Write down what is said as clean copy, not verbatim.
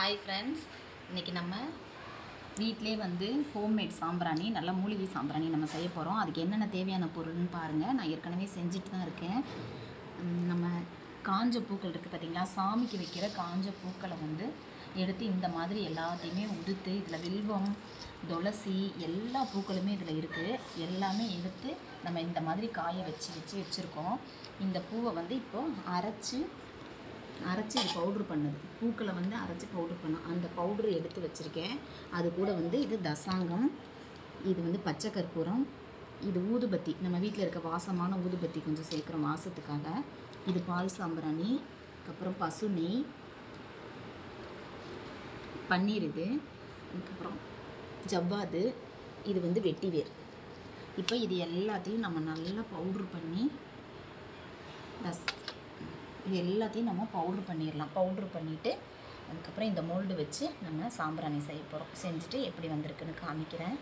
Hi friends, இன்றைக்கி நம்ம வீட்டிலே வந்து ஹோம்மேட் சாம்பிராணி, நல்ல மூலிகை சாம்பிராணி நம்ம செய்ய போகிறோம். அதுக்கு என்னென்ன தேவையான பொருள்னு பாருங்கள். நான் ஏற்கனவே செஞ்சுட்டு தான் இருக்கேன். நம்ம காஞ்ச பூக்கள் இருக்குது பார்த்திங்களா, சாமிக்கு வைக்கிற காஞ்ச பூக்களை வந்து எடுத்து இந்த மாதிரி எல்லாத்தையுமே உதுத்து, இதில் வில்வம், துளசி எல்லா பூக்களுமே இதில் இருக்குது. எல்லாமே எடுத்து நம்ம இந்த மாதிரி காய வச்சுருக்கோம். இந்த பூவை வந்து இப்போது அரைச்சி இது பவுட்ரு பண்ணது, பூக்களை வந்து அரைச்சி பவுட்ரு பண்ணோம். அந்த பவுட்ரு எடுத்து வச்சுருக்கேன். அது கூட வந்து இது தசாங்கம், இது வந்து பச்சை கற்பூரம், இது ஊதுபத்தி, நம்ம வீட்டில் இருக்க வாசமான ஊதுபத்தி கொஞ்சம் சேர்க்குறோம் வாசத்துக்காக. இது பால் சாம்பிராணி, அதுக்கப்புறம் பசு நெய், பன்னீர், அதுக்கப்புறம் ஜவ்வாது, இது வந்து வெட்டிவேர். இப்போ இது எல்லாத்தையும் நம்ம நல்லா பவுட்ரு பண்ணி இது எல்லாத்தையும் நம்ம பவுட்ரு பண்ணிடலாம். பவுட்ரு பண்ணிவிட்டு அதுக்கப்புறம் இந்த மோல்டு வச்சு நம்ம சாம்பிராணி செய்ய போகிறோம். செஞ்சுட்டு எப்படி வந்திருக்குன்னு காமிக்கிறேன்.